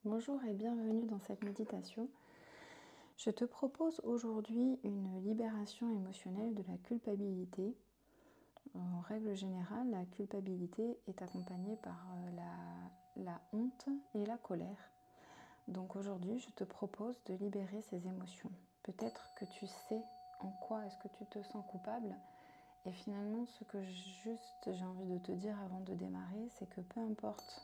Bonjour et bienvenue dans cette méditation. Je te propose aujourd'hui une libération émotionnelle de la culpabilité. En règle générale, la culpabilité est accompagnée par la honte et la colère. Donc aujourd'hui, je te propose de libérer ces émotions. Peut-être que tu sais en quoi est-ce que tu te sens coupable. Et finalement, ce que j'ai envie de te dire avant de démarrer, c'est que peu importe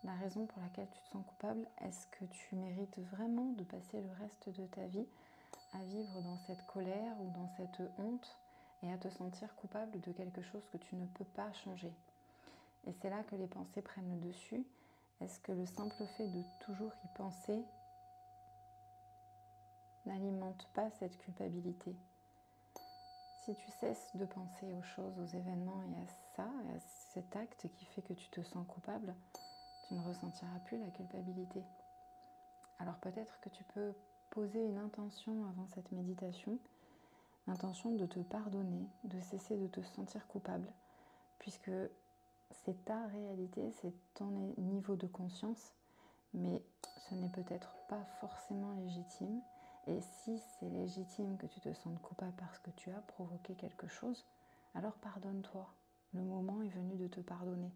la raison pour laquelle tu te sens coupable, est-ce que tu mérites vraiment de passer le reste de ta vie à vivre dans cette colère ou dans cette honte et à te sentir coupable de quelque chose que tu ne peux pas changer? Et c'est là que les pensées prennent le dessus. Est-ce que le simple fait de toujours y penser n'alimente pas cette culpabilité? Si tu cesses de penser aux choses, aux événements et à ça, à cet acte qui fait que tu te sens coupable, tu ne ressentiras plus la culpabilité. Alors peut-être que tu peux poser une intention avant cette méditation, l'intention de te pardonner, de cesser de te sentir coupable, puisque c'est ta réalité, c'est ton niveau de conscience, mais ce n'est peut-être pas forcément légitime. Et si c'est légitime que tu te sentes coupable parce que tu as provoqué quelque chose, alors pardonne-toi. Le moment est venu de te pardonner.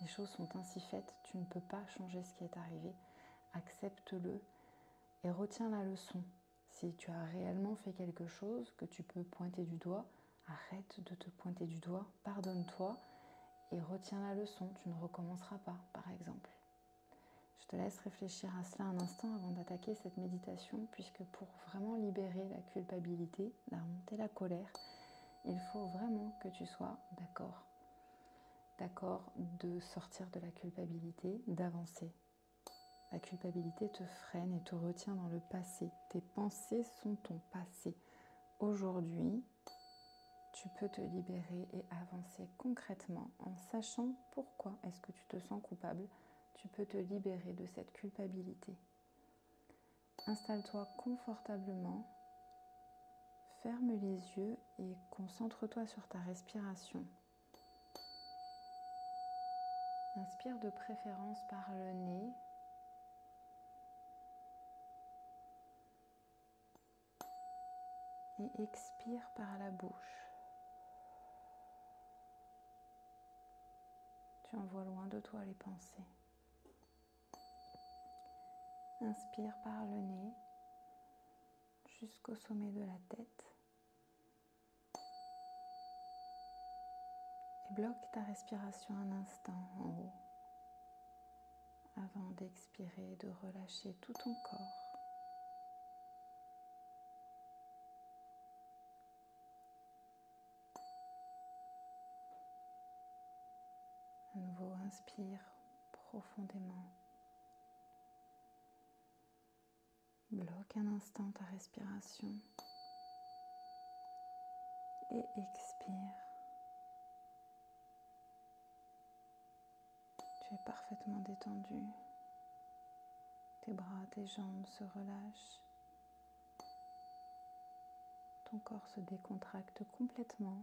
Les choses sont ainsi faites, tu ne peux pas changer ce qui est arrivé. Accepte-le et retiens la leçon. Si tu as réellement fait quelque chose que tu peux pointer du doigt, arrête de te pointer du doigt, pardonne-toi et retiens la leçon. Tu ne recommenceras pas, par exemple. Je te laisse réfléchir à cela un instant avant d'attaquer cette méditation, puisque pour vraiment libérer la culpabilité, la honte et la colère, il faut vraiment que tu sois d'accord. D'accord de sortir de la culpabilité, d'avancer. La culpabilité te freine et te retient dans le passé. Tes pensées sont ton passé. Aujourd'hui, tu peux te libérer et avancer concrètement en sachant pourquoi est-ce que tu te sens coupable. Tu peux te libérer de cette culpabilité. Installe-toi confortablement, ferme les yeux et concentre-toi sur ta respiration. Inspire de préférence par le nez. Et expire par la bouche. Tu envoies loin de toi les pensées. Inspire par le nez jusqu'au sommet de la tête. Et bloque ta respiration un instant en haut avant d'expirer et de relâcher tout ton corps. À nouveau, inspire profondément. Bloque un instant ta respiration et expire. Tu es parfaitement détendu. Tes bras, tes jambes se relâchent. Ton corps se décontracte complètement.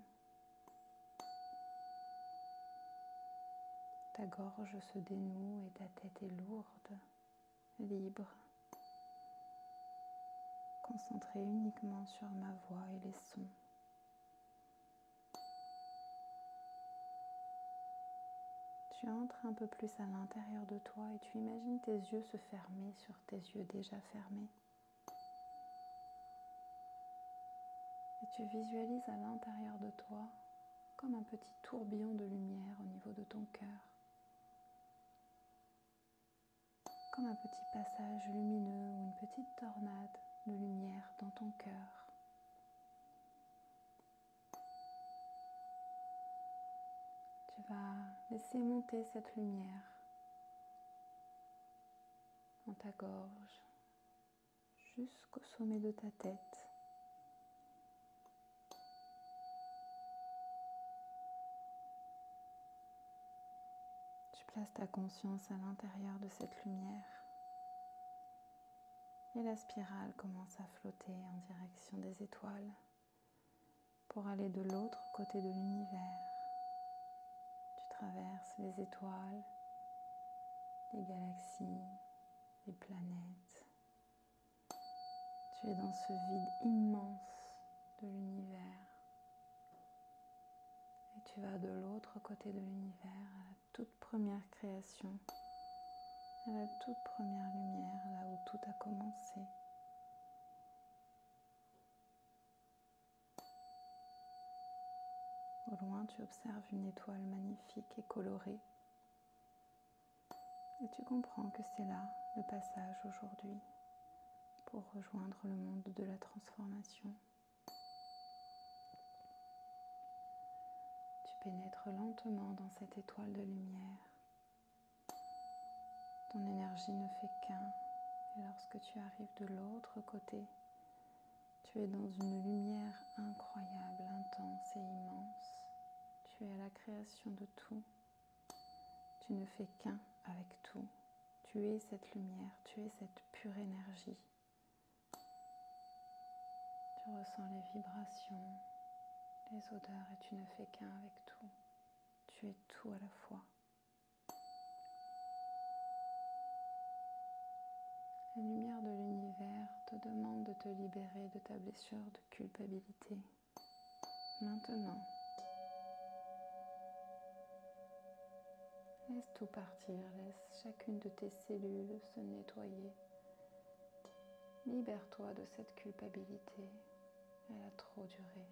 Ta gorge se dénoue et ta tête est lourde, libre, concentrée uniquement sur ma voix et les sons. Tu entres un peu plus à l'intérieur de toi et tu imagines tes yeux se fermer sur tes yeux déjà fermés. Et tu visualises à l'intérieur de toi comme un petit tourbillon de lumière au niveau de ton cœur. Comme un petit passage lumineux ou une petite tornade de lumière dans ton cœur. Tu vas laisser monter cette lumière dans ta gorge jusqu'au sommet de ta tête. Tu places ta conscience à l'intérieur de cette lumière et la spirale commence à flotter en direction des étoiles pour aller de l'autre côté de l'univers. Tu traverses les étoiles, les galaxies, les planètes. Tu es dans ce vide immense de l'univers. Et tu vas de l'autre côté de l'univers, à la toute première création, à la toute première lumière, là où tout a commencé. Au loin, tu observes une étoile magnifique et colorée. Et tu comprends que c'est là le passage aujourd'hui pour rejoindre le monde de la transformation. Tu pénètres lentement dans cette étoile de lumière. Ton énergie ne fait qu'un. Et lorsque tu arrives de l'autre côté, tu es dans une lumière incroyable, intense et immense. Tu es à la création de tout. Tu ne fais qu'un avec tout. Tu es cette lumière, tu es cette pure énergie. Tu ressens les vibrations, les odeurs et tu ne fais qu'un avec tout. Tu es tout à la fois. La lumière de l'univers te demande de te libérer de ta blessure de culpabilité. Maintenant, laisse tout partir, laisse chacune de tes cellules se nettoyer. Libère-toi de cette culpabilité, elle a trop duré.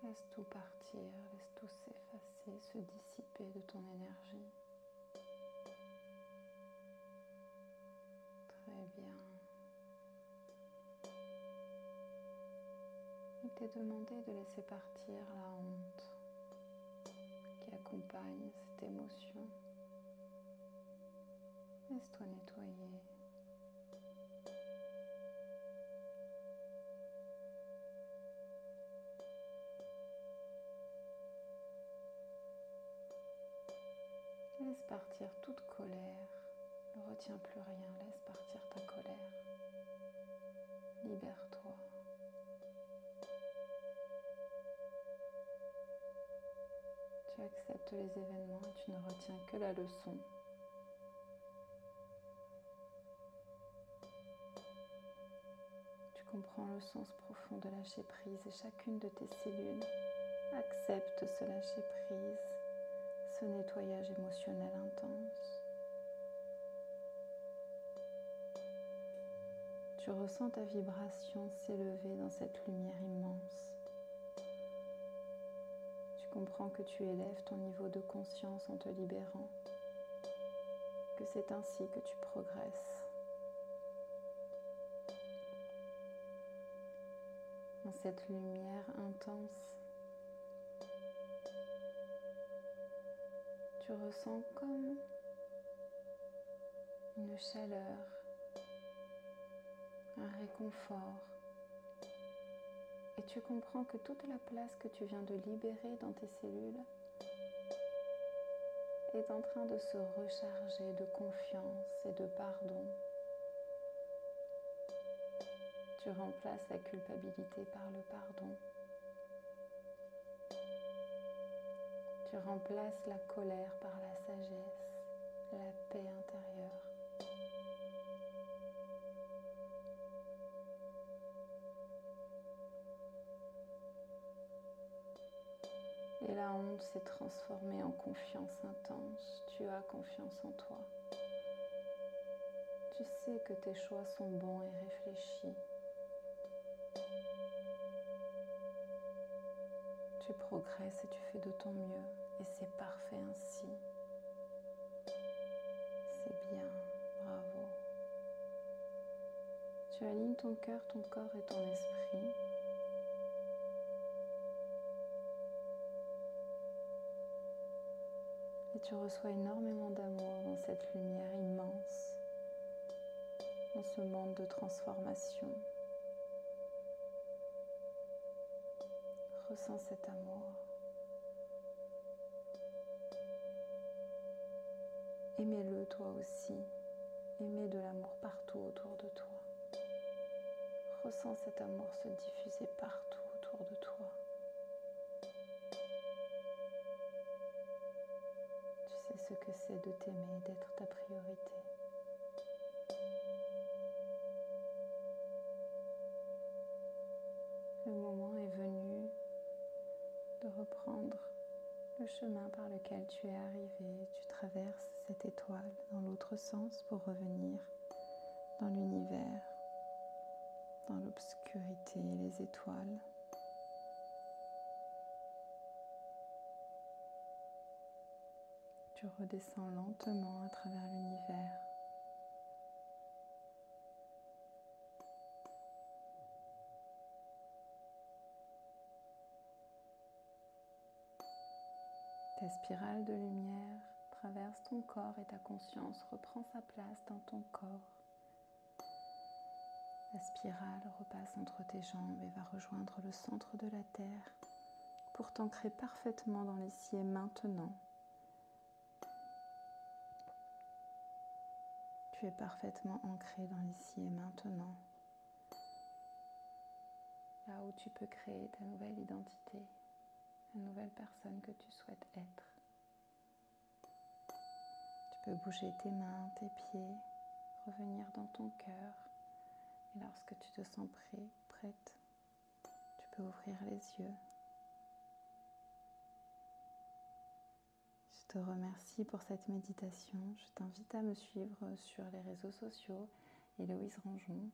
Laisse tout partir, laisse tout s'effacer, se dissiper de ton énergie. Très bien. Il t'est demandé de laisser partir la honte qui accompagne cette émotion. Laisse-toi nettoyer. Laisse partir toute colère. Ne retiens plus rien. Laisse partir ta colère. Libère-toi. Tu acceptes les événements et tu ne retiens que la leçon. Tu comprends le sens profond de lâcher prise et chacune de tes cellules accepte ce lâcher prise, ce nettoyage émotionnel intense. Tu ressens ta vibration s'élever dans cette lumière immense. Tu comprends que tu élèves ton niveau de conscience en te libérant, que c'est ainsi que tu progresses. Dans cette lumière intense, tu ressens comme une chaleur, un réconfort. Et tu comprends que toute la place que tu viens de libérer dans tes cellules est en train de se recharger de confiance et de pardon. Tu remplaces la culpabilité par le pardon. Tu remplaces la colère par la sagesse, la paix intérieure. Et la honte s'est transformée en confiance intense. Tu as confiance en toi. Tu sais que tes choix sont bons et réfléchis. Tu progresses et tu fais de ton mieux. Et c'est parfait ainsi. C'est bien. Bravo. Tu alignes ton cœur, ton corps et ton esprit. Et tu reçois énormément d'amour dans cette lumière immense, dans ce monde de transformation. Ressens cet amour. Aimez-le toi aussi. Aimez de l'amour partout autour de toi. Ressens cet amour se diffuser partout autour de toi. Tu sais ce que c'est de t'aimer, d'être ta priorité. Le moment est venu de reprendre le chemin par lequel tu es arrivé. Tu traverses cette étoile dans l'autre sens pour revenir dans l'univers, dans l'obscurité, les étoiles. Tu redescends lentement à travers l'univers. Ta spirale de lumière traverse ton corps et ta conscience reprend sa place dans ton corps. La spirale repasse entre tes jambes et va rejoindre le centre de la Terre pour t'ancrer parfaitement dans l'ici et maintenant. Tu es parfaitement ancré dans l'ici et maintenant, là où tu peux créer ta nouvelle identité, la nouvelle personne que tu souhaites être. Tu peux bouger tes mains, tes pieds, revenir dans ton cœur. Et lorsque tu te sens prêt, prête, tu peux ouvrir les yeux. Je te remercie pour cette méditation. Je t'invite à me suivre sur les réseaux sociaux, Héloïse Rangeon.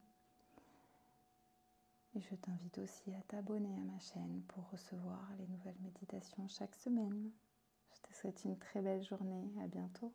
Et je t'invite aussi à t'abonner à ma chaîne pour recevoir les nouvelles méditations chaque semaine. Je te souhaite une très belle journée. À bientôt.